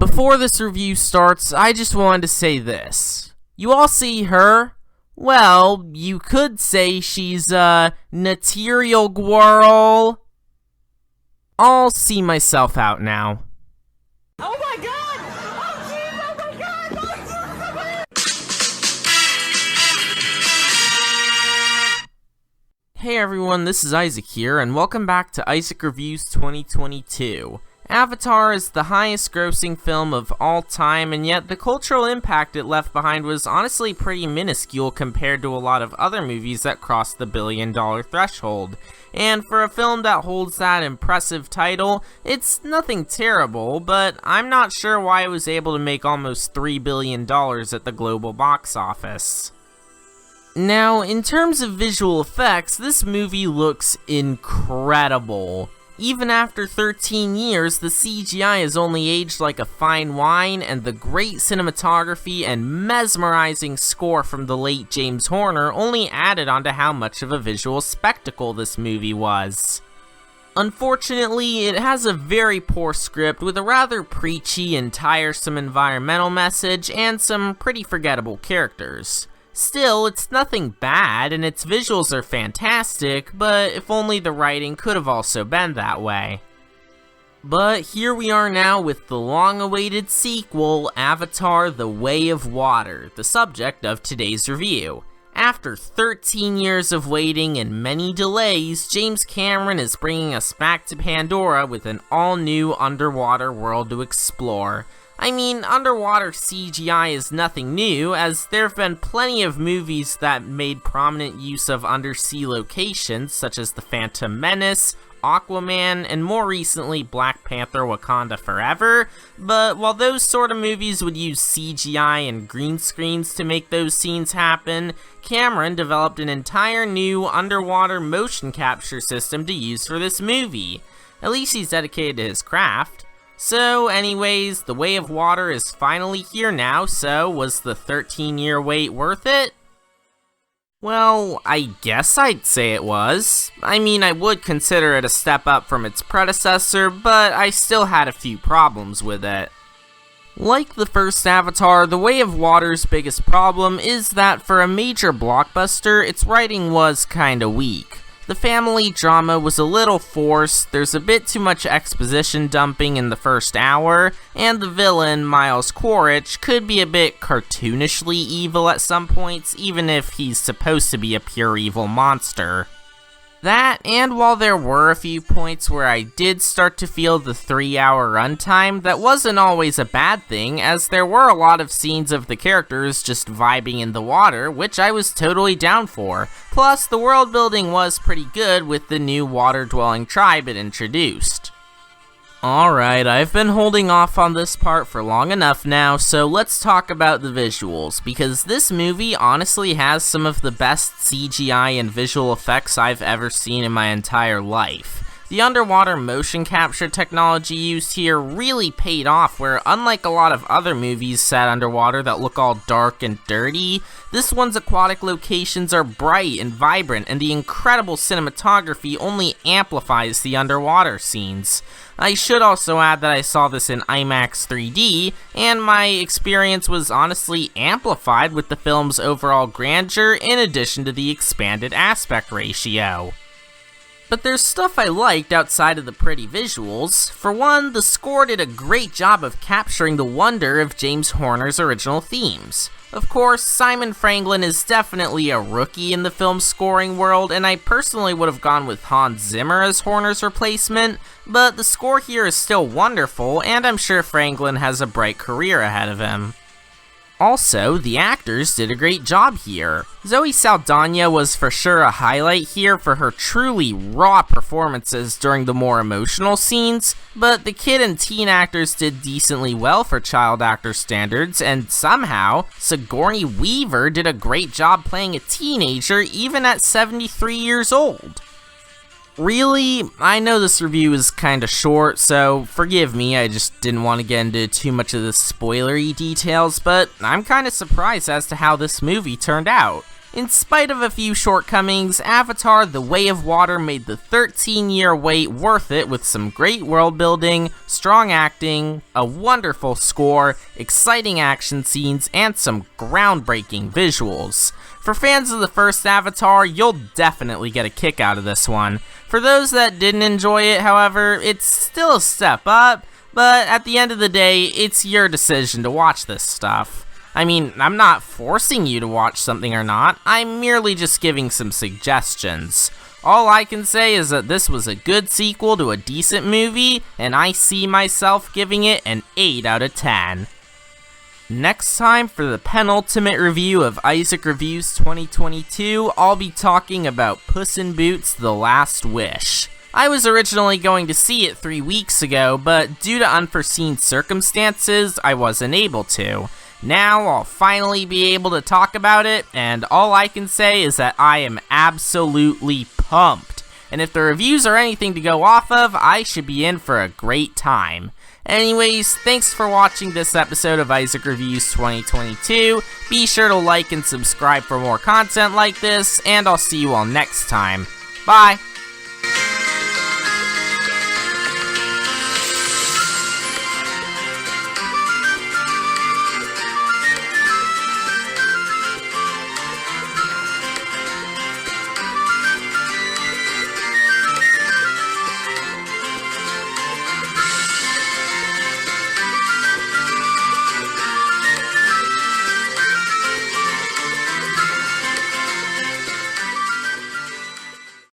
Before this review starts, I just wanted to say this. You all see her? Well, you could say she's a material girl. I'll see myself out now. Oh my god! Oh jeez! Oh my god! Oh, Hey everyone, this is Isaac here, and welcome back to Isaac Reviews 2022. Avatar is the highest grossing film of all time, and yet the cultural impact it left behind was honestly pretty minuscule compared to a lot of other movies that crossed the billion-dollar threshold. And for a film that holds that impressive title, it's nothing terrible, but I'm not sure why it was able to make almost $3 billion at the global box office. Now, in terms of visual effects, this movie looks incredible. Even after 13 years, the CGI has only aged like a fine wine, and the great cinematography and mesmerizing score from the late James Horner only added onto how much of a visual spectacle this movie was. Unfortunately, it has a very poor script with a rather preachy and tiresome environmental message and some pretty forgettable characters. Still, it's nothing bad, and its visuals are fantastic, but if only the writing could have also been that way. But here we are now with the long-awaited sequel, Avatar: The Way of Water, the subject of today's review. After 13 years of waiting and many delays, James Cameron is bringing us back to Pandora with an all-new underwater world to explore. I mean, underwater CGI is nothing new, as there have been plenty of movies that made prominent use of undersea locations, such as The Phantom Menace, Aquaman, and more recently Black Panther: Wakanda Forever, but while those sort of movies would use CGI and green screens to make those scenes happen, Cameron developed an entire new underwater motion capture system to use for this movie. At least he's dedicated to his craft. So anyways, The Way of Water is finally here now, so was the 13-year wait worth it? Well, I guess I'd say it was. I mean, I would consider it a step up from its predecessor, but I still had a few problems with it. Like the first Avatar, The Way of Water's biggest problem is that for a major blockbuster, its writing was kinda weak. The family drama was a little forced, there's a bit too much exposition dumping in the first hour, and the villain, Miles Quaritch, could be a bit cartoonishly evil at some points, even if he's supposed to be a pure evil monster. That, and while there were a few points where I did start to feel the 3-hour runtime, that wasn't always a bad thing, as there were a lot of scenes of the characters just vibing in the water, which I was totally down for. Plus, the world building was pretty good with the new water-dwelling tribe it introduced. Alright, I've been holding off on this part for long enough now, so let's talk about the visuals, because this movie honestly has some of the best CGI and visual effects I've ever seen in my entire life. The underwater motion capture technology used here really paid off, where unlike a lot of other movies set underwater that look all dark and dirty, this one's aquatic locations are bright and vibrant, and the incredible cinematography only amplifies the underwater scenes. I should also add that I saw this in IMAX 3D, and my experience was honestly amplified with the film's overall grandeur in addition to the expanded aspect ratio. But there's stuff I liked outside of the pretty visuals. For one, the score did a great job of capturing the wonder of James Horner's original themes. Of course, Simon Franglen is definitely a rookie in the film scoring world, and I personally would have gone with Hans Zimmer as Horner's replacement, but the score here is still wonderful, and I'm sure Franglen has a bright career ahead of him. Also, the actors did a great job here. Zoe Saldana was for sure a highlight here for her truly raw performances during the more emotional scenes, but the kid and teen actors did decently well for child actor standards, and somehow, Sigourney Weaver did a great job playing a teenager even at 73 years old. Really, I know this review is kinda short, so forgive me, I just didn't want to get into too much of the spoilery details, but I'm kinda surprised as to how this movie turned out. In spite of a few shortcomings, Avatar: The Way of Water made the 13-year wait worth it with some great world building, strong acting, a wonderful score, exciting action scenes, and some groundbreaking visuals. For fans of the first Avatar, you'll definitely get a kick out of this one. For those that didn't enjoy it, however, it's still a step up, but at the end of the day, it's your decision to watch this stuff. I mean, I'm not forcing you to watch something or not, I'm merely just giving some suggestions. All I can say is that this was a good sequel to a decent movie, and I see myself giving it an 8 out of 10. Next time for the penultimate review of Isaac Reviews 2022, I'll be talking about Puss in Boots: The Last Wish. I was originally going to see it 3 weeks ago, but due to unforeseen circumstances, I wasn't able to. Now I'll finally be able to talk about it, and all I can say is that I am absolutely pumped. And if the reviews are anything to go off of, I should be in for a great time. Anyways, thanks for watching this episode of Isaac Reviews 2022. Be sure to like and subscribe for more content like this, and I'll see you all next time. Bye!